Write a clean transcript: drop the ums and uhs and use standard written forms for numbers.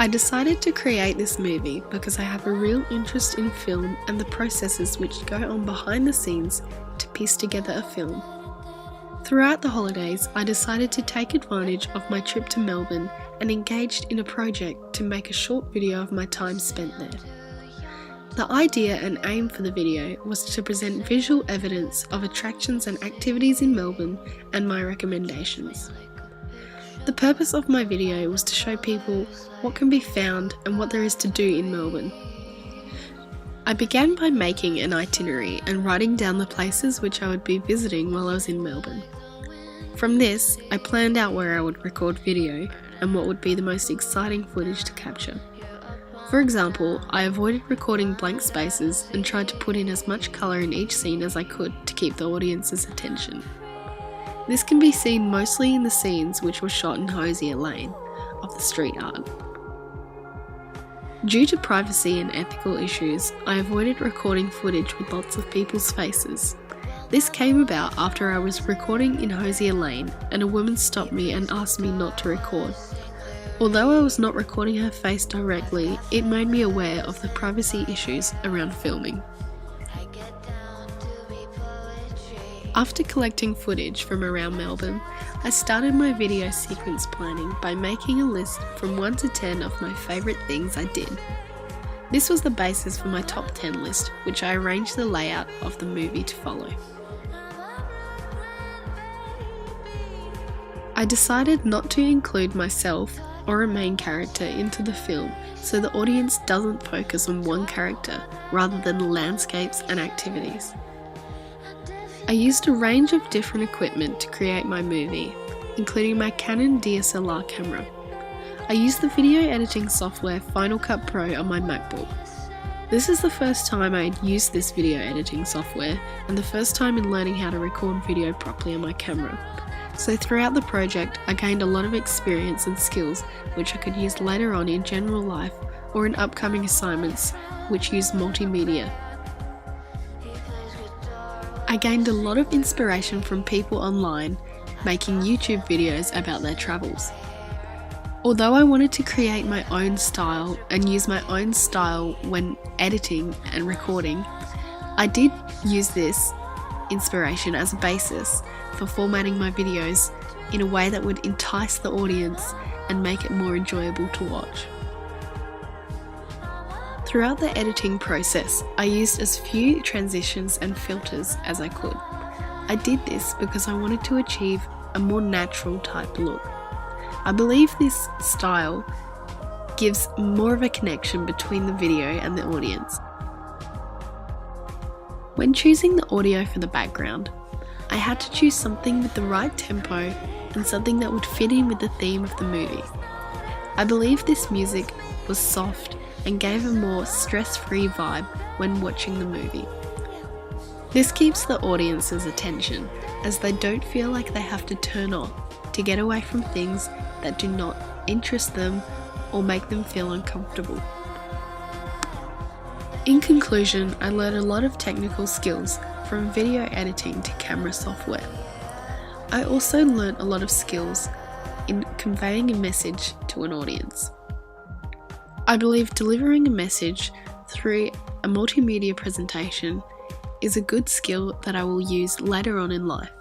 I decided to create this movie because I have a real interest in film and the processes which go on behind the scenes to piece together a film. Throughout the holidays, I decided to take advantage of my trip to Melbourne and engaged in a project to make a short video of my time spent there. The idea and aim for the video was to present visual evidence of attractions and activities in Melbourne and my recommendations. The purpose of my video was to show people what can be found and what there is to do in Melbourne. I began by making an itinerary and writing down the places which I would be visiting while I was in Melbourne. From this, I planned out where I would record video and what would be the most exciting footage to capture. For example, I avoided recording blank spaces and tried to put in as much colour in each scene as I could to keep the audience's attention. This can be seen mostly in the scenes which were shot in Hosier Lane of the street art. Due to privacy and ethical issues, I avoided recording footage with lots of people's faces. This came about after I was recording in Hosier Lane and a woman stopped me and asked me not to record. Although I was not recording her face directly, it made me aware of the privacy issues around filming. After collecting footage from around Melbourne, I started my video sequence planning by making a list from 1 to 10 of my favourite things I did. This was the basis for my top 10 list, which I arranged the layout of the movie to follow. I decided not to include myself or a main character into the film so the audience doesn't focus on one character rather than landscapes and activities. I used a range of different equipment to create my movie, including my Canon DSLR camera. I used the video editing software Final Cut Pro on my MacBook. This is the first time I had used this video editing software and the first time in learning how to record video properly on my camera. So throughout the project, I gained a lot of experience and skills which I could use later on in general life or in upcoming assignments which use multimedia. I gained a lot of inspiration from people online making YouTube videos about their travels. Although I wanted to create my own style and use my own style when editing and recording, I did use this inspiration as a basis for formatting my videos in a way that would entice the audience and make it more enjoyable to watch. Throughout the editing process, I used as few transitions and filters as I could. I did this because I wanted to achieve a more natural type look. I believe this style gives more of a connection between the video and the audience. When choosing the audio for the background, I had to choose something with the right tempo and something that would fit in with the theme of the movie. I believe this music was soft and gave a more stress-free vibe when watching the movie. This keeps the audience's attention as they don't feel like they have to turn off to get away from things that do not interest them or make them feel uncomfortable. In conclusion, I learned a lot of technical skills from video editing to camera software. I also learned a lot of skills in conveying a message to an audience. I believe delivering a message through a multimedia presentation is a good skill that I will use later on in life.